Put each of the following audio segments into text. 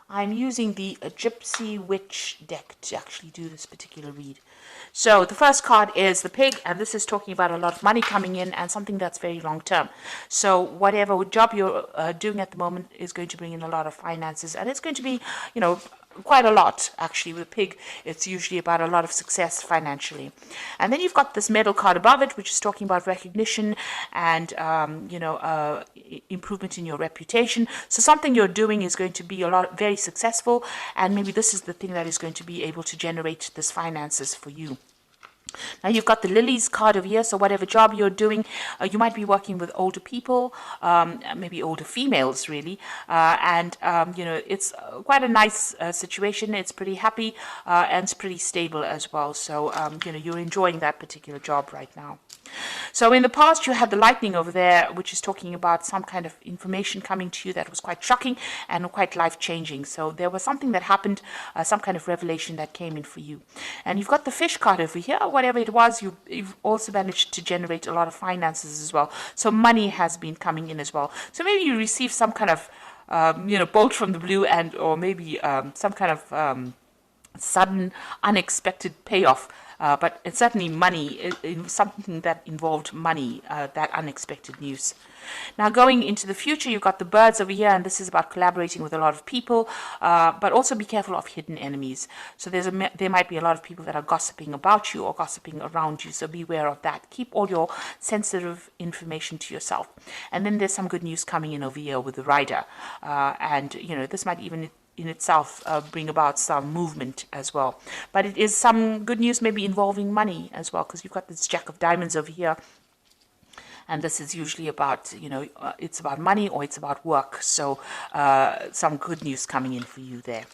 I'm using the Gypsy Witch deck to actually do this particular read. So the first card is the pig, and this is talking about a lot of money coming in and something that's very long term. So whatever job you're doing at the moment is going to bring in a lot of finances, and it's going to be, quite a lot actually. With a pig, it's usually about a lot of success financially. And then you've got this medal card above it, which is talking about recognition and improvement in your reputation. So something you're doing is going to be very successful, and maybe this is the thing that is going to be able to generate this finances for you. Now you've got the lilies card over here, so whatever job you're doing, you might be working with older people, maybe older females really, and it's quite a nice situation. It's pretty happy and it's pretty stable as well, so you're enjoying that particular job right now. So in the past you had the lightning over there, which is talking about some kind of information coming to you that was quite shocking and quite life-changing. So there was something that happened, some kind of revelation that came in for you. And you've got the fish card over here. Whatever it was, you've also managed to generate a lot of finances as well. So money has been coming in as well. So maybe you receive some kind of bolt from the blue, or maybe some kind of sudden unexpected payoff. But it's certainly money, something that involved money, that unexpected news. Now going into the future, you've got the birds over here, and this is about collaborating with a lot of people, but also be careful of hidden enemies. So there might be a lot of people that are gossiping about you or gossiping around you, so beware of that. Keep all your sensitive information to yourself. And then there's some good news coming in over here with the rider, and this might even in itself bring about some movement as well. But it is some good news maybe involving money as well, because you've got this Jack of Diamonds over here. And this is usually about, it's about money or it's about work. So some good news coming in for you there.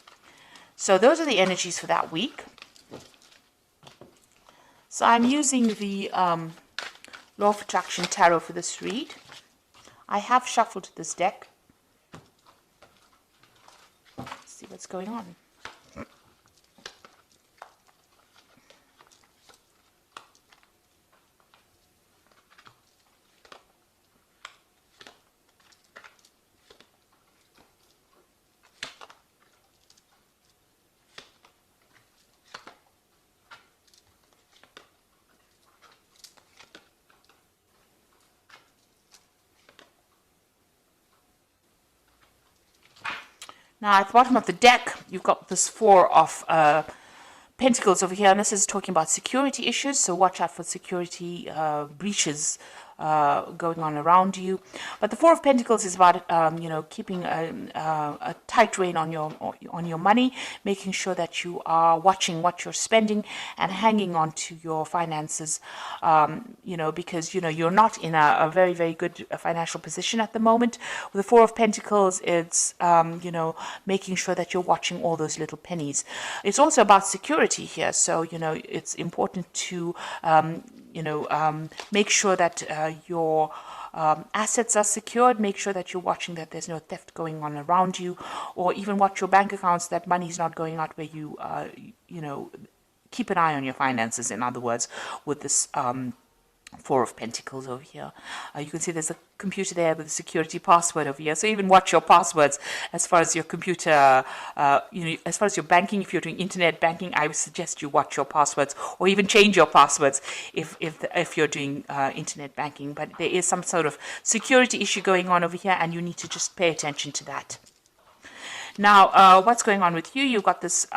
So those are the energies for that week. So I'm using the Law of Attraction Tarot for this read. I have shuffled this deck. See what's going on. Now at the bottom of the deck, you've got this Four of Pentacles over here, and this is talking about security issues, so watch out for security breaches going on around you. But the Four of Pentacles is about keeping a tight rein on your money, making sure that you are watching what you're spending and hanging on to your finances, because you're not in a very, very good financial position at the moment. With the Four of Pentacles, it's making sure that you're watching all those little pennies. It's also about security here, so it's important to make sure that your assets are secured. Make sure that you're watching that there's no theft going on around you, or even watch your bank accounts, that money's not going out where you keep an eye on your finances, in other words, with this Four of Pentacles over here. You can see there's a computer there with a security password over here, so even watch your passwords as far as your computer, as far as your banking. If you're doing internet banking, I would suggest you watch your passwords, or even change your passwords if you're doing internet banking. But there is some sort of security issue going on over here, and you need to just pay attention to that. Now what's going on with you? You've got this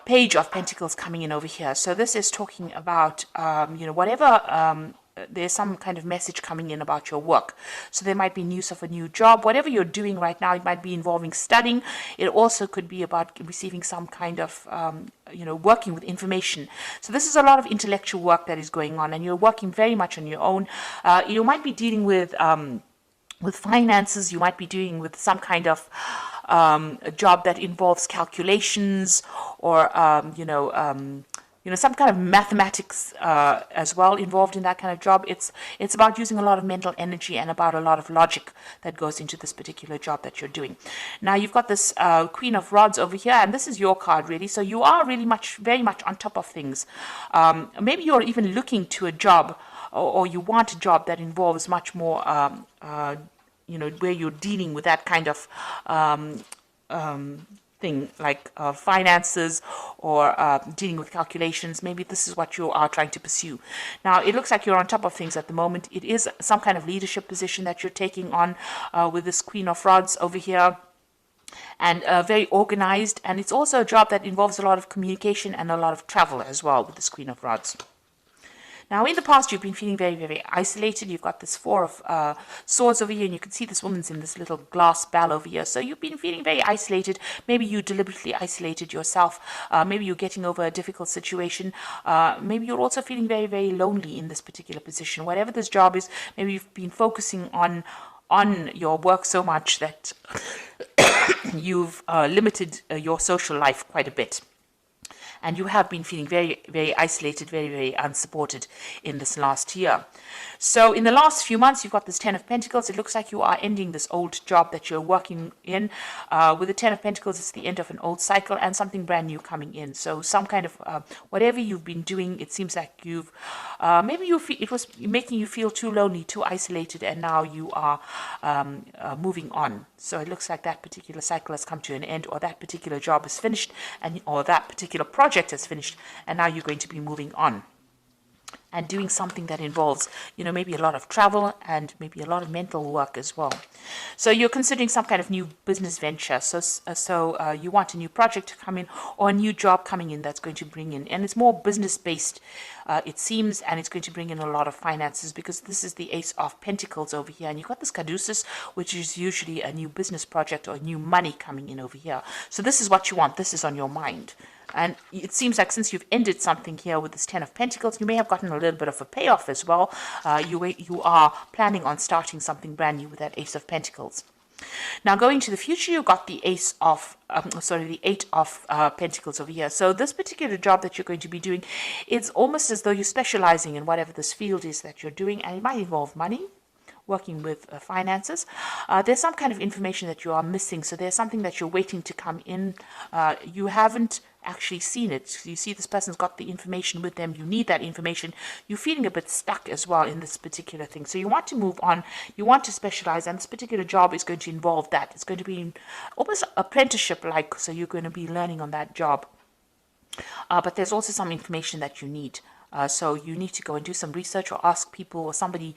Page of Pentacles coming in over here. So this is talking about, whatever, there's some kind of message coming in about your work. So there might be news of a new job. Whatever you're doing right now, it might be involving studying. It also could be about receiving some kind of, working with information. So this is a lot of intellectual work that is going on, and you're working very much on your own. You might be dealing with finances. You might be dealing with some kind of a job that involves calculations, or some kind of mathematics as well involved in that kind of job. It's about using a lot of mental energy and about a lot of logic that goes into this particular job that you're doing. Now you've got this Queen of Rods over here, and this is your card really. So you are really very much on top of things. Maybe you're even looking to a job, or you want a job that involves much more where you're dealing with that kind of thing, like finances or dealing with calculations. Maybe this is what you are trying to pursue. Now, it looks like you're on top of things at the moment. It is some kind of leadership position that you're taking on with this Queen of Rods over here, and very organized. And it's also a job that involves a lot of communication and a lot of travel as well with this Queen of Rods. Now, in the past, you've been feeling very, very isolated. You've got this Four of Swords over here, and you can see this woman's in this little glass bell over here. So you've been feeling very isolated. Maybe you deliberately isolated yourself. Maybe you're getting over a difficult situation. Maybe you're also feeling very, very lonely in this particular position. Whatever this job is, maybe you've been focusing on your work so much that you've limited your social life quite a bit. And you have been feeling very, very isolated, very, very unsupported in this last year. So in the last few months, you've got this Ten of Pentacles. It looks like you are ending this old job that you're working in. With the Ten of Pentacles, it's the end of an old cycle and something brand new coming in. So some kind of, whatever you've been doing, it seems like you've, maybe it was making you feel too lonely, too isolated, and now you are moving on. So it looks like that particular cycle has come to an end, or that particular job is finished, or that particular project is finished, and now you're going to be moving on and doing something that involves, maybe a lot of travel and maybe a lot of mental work as well. So you're considering some kind of new business venture. So you want a new project to come in, or a new job coming in that's going to bring in, and it's more business based, it seems, and it's going to bring in a lot of finances, because this is the Ace of Pentacles over here, and you've got this Caduceus, which is usually a new business project or new money coming in over here. So this is what you want. This is on your mind. And it seems like since you've ended something here with this Ten of Pentacles, you may have gotten a little bit of a payoff as well. You are planning on starting something brand new with that Ace of Pentacles. Now, going to the future, you've got the Eight of Pentacles over here. So this particular job that you're going to be doing, it's almost as though you're specializing in whatever this field is that you're doing, and it might involve money, working with finances. There's some kind of information that you are missing. So there's something that you're waiting to come in. You haven't actually seen it. You see this person's got the information with them. You need that information. You're feeling a bit stuck as well in this particular thing. So you want to move on. You want to specialize, and this particular job is going to involve that. It's going to be almost apprenticeship-like. So you're going to be learning on that job. But there's also some information that you need. So you need to go and do some research, or ask people or somebody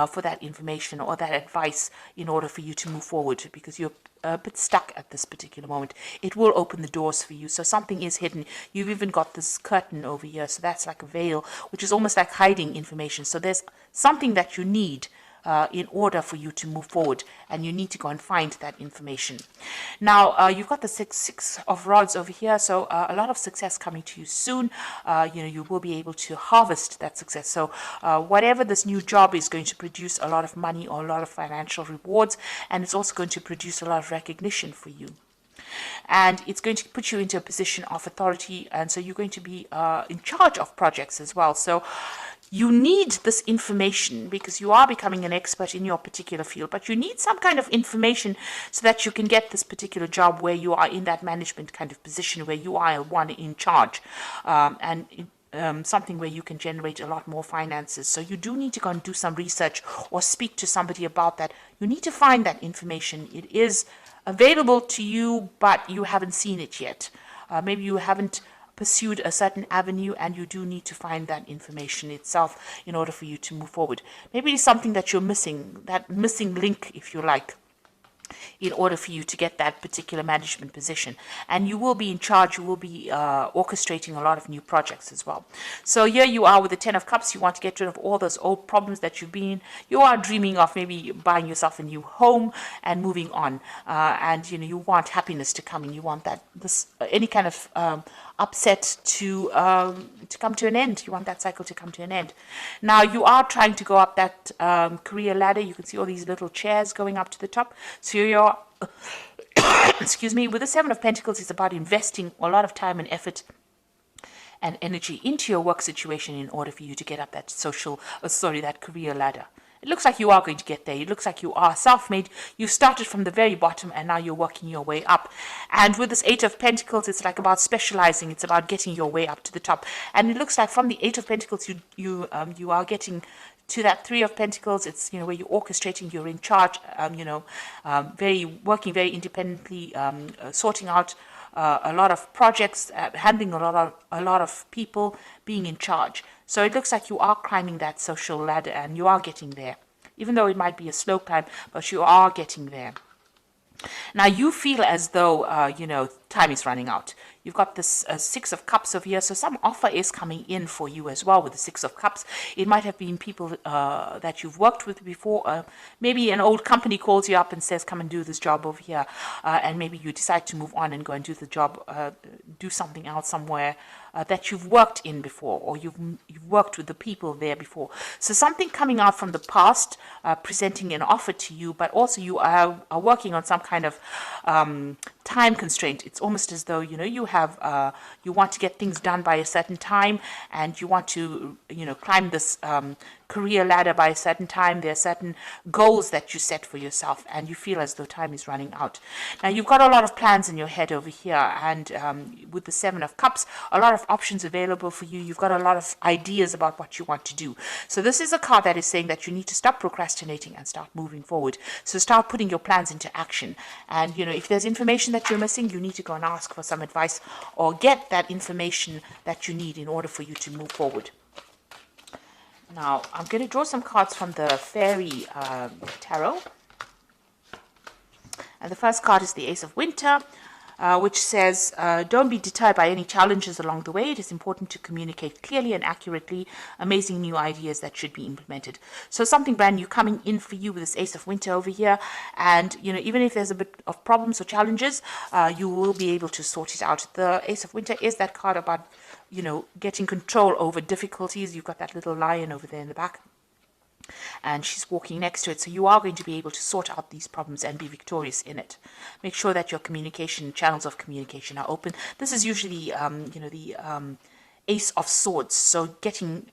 for that information or that advice in order for you to move forward, because you're a bit stuck at this particular moment. It will open the doors for you. So something is hidden. You've even got this curtain over here. So that's like a veil, which is almost like hiding information. So there's something that you need in order for you to move forward, and you need to go and find that information. Now, you've got the six of Rods over here, so a lot of success coming to you soon. You will be able to harvest that success. So whatever this new job is going to produce a lot of money or a lot of financial rewards, and it's also going to produce a lot of recognition for you. And it's going to put you into a position of authority, and so you're going to be in charge of projects as well. So you need this information because you are becoming an expert in your particular field, but you need some kind of information so that you can get this particular job where you are in that management kind of position, where you are one in charge, something where you can generate a lot more finances. So you do need to go and do some research or speak to somebody about that. You need to find that information. It is available to you, but you haven't seen it yet. Maybe you haven't pursued a certain avenue, and you do need to find that information itself in order for you to move forward. Maybe it's something that you're missing, that missing link, if you like, in order for you to get that particular management position. And you will be in charge, you will be orchestrating a lot of new projects as well. So here you are with the Ten of Cups. You want to get rid of all those old problems that you are dreaming of maybe buying yourself a new home and moving on. And you want happiness to come in. You want any kind of upset to come to an end. You want that cycle to come to an end. Now you are trying to go up that career ladder. You can see all these little chairs going up to the top. So you're excuse me, with the Seven of Pentacles, it's about investing a lot of time and effort and energy into your work situation in order for you to get up that that career ladder. It looks like you are going to get there. It looks like you are self-made. You started from the very bottom, and now you're working your way up. And with this Eight of Pentacles, it's like about specializing. It's about getting your way up to the top. And it looks like from the Eight of Pentacles, you are getting to that Three of Pentacles. It's, where you're orchestrating, you're in charge, working very independently, sorting out a lot of projects, handling a lot of people, being in charge. So it looks like you are climbing that social ladder and you are getting there. Even though it might be a slow climb, but you are getting there. Now you feel as though, time is running out. You've got this Six of Cups over here, so some offer is coming in for you as well with the Six of Cups. It might have been people that you've worked with before. Maybe an old company calls you up and says, come and do this job over here. And maybe you decide to move on and go and do the job, do something else somewhere that you've worked in before, or you've worked with the people there before. So something coming out from the past, presenting an offer to you, but also you are working on some kind of time constraint. It's almost as though, you have, you want to get things done by a certain time, and you want to, climb this career ladder by a certain time. There are certain goals that you set for yourself, and you feel as though time is running out. Now, you've got a lot of plans in your head over here, and with the Seven of Cups, a lot of options available for you. You've got a lot of ideas about what you want to do. So this is a card that is saying that you need to stop procrastinating and start moving forward. So start putting your plans into action. And, if there's information that you're missing, you need to go and ask for some advice or get that information that you need in order for you to move forward. Now, I'm going to draw some cards from the Fairy Tarot. And the first card is the Ace of Winter, which says, don't be deterred by any challenges along the way. It is important to communicate clearly and accurately amazing new ideas that should be implemented. So something brand new coming in for you with this Ace of Winter over here. And, even if there's a bit of problems or challenges, you will be able to sort it out. The Ace of Winter is that card about, getting control over difficulties. You've got that little lion over there in the back, and she's walking next to it. So you are going to be able to sort out these problems and be victorious in it. Make sure that your channels of communication are open. This is usually, the Ace of Swords. So getting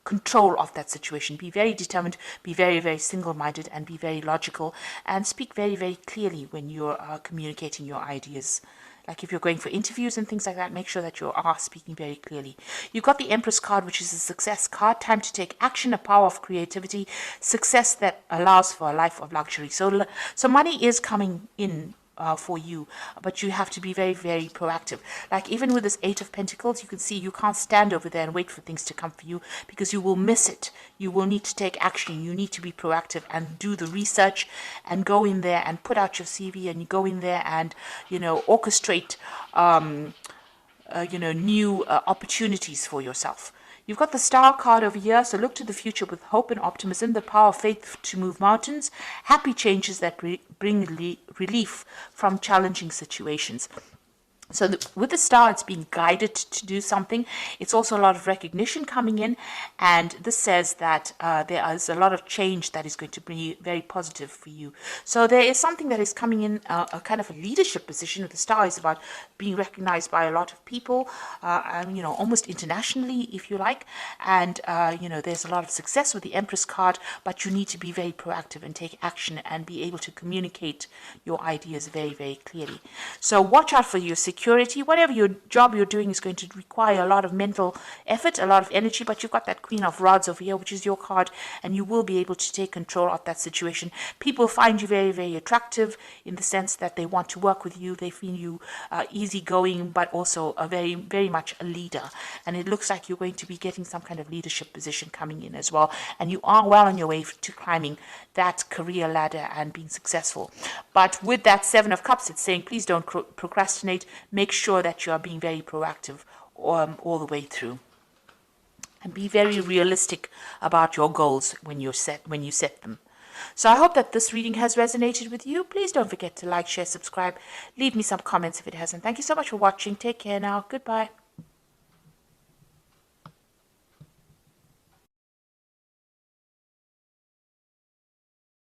control of that situation. Be very determined, be very, very single-minded, and be very logical, and speak very, very clearly when you're communicating your ideas. Like if you're going for interviews and things like that, make sure that you are speaking very clearly. You've got the Empress card, which is a success card. Time to take action, a power of creativity, success that allows for a life of luxury. So money is coming in for you, but you have to be very, very proactive. Like even with this Eight of Pentacles, you can see you can't stand over there and wait for things to come for you, because you will miss it. You will need to take action. You need to be proactive and do the research and go in there and put out your CV, and you go in there and orchestrate new opportunities for yourself. You've got the Star card over here, so look to the future with hope and optimism, the power of faith to move mountains, happy changes that bring relief from challenging situations. So with the Star, it's being guided to do something. It's also a lot of recognition coming in, and this says that there is a lot of change that is going to be very positive for you. So there is something that is coming in, a kind of a leadership position. With the Star is about being recognized by a lot of people, almost internationally, if you like. And, there's a lot of success with the Empress card, but you need to be very proactive and take action and be able to communicate your ideas very, very clearly. So watch out for your security. Whatever your job you're doing is going to require a lot of mental effort, a lot of energy, but you've got that Queen of Rods over here, which is your card, and you will be able to take control of that situation. People find you very, very attractive in the sense that they want to work with you. They feel you easygoing, but also a very, very much a leader. And it looks like you're going to be getting some kind of leadership position coming in as well. And you are well on your way to climbing that career ladder and being successful. But with that Seven of Cups, it's saying, please don't procrastinate. Make sure that you are being very proactive all the way through. And be very realistic about your goals when you set them. So I hope that this reading has resonated with you. Please don't forget to like, share, subscribe. Leave me some comments if it hasn't. Thank you so much for watching. Take care now. Goodbye.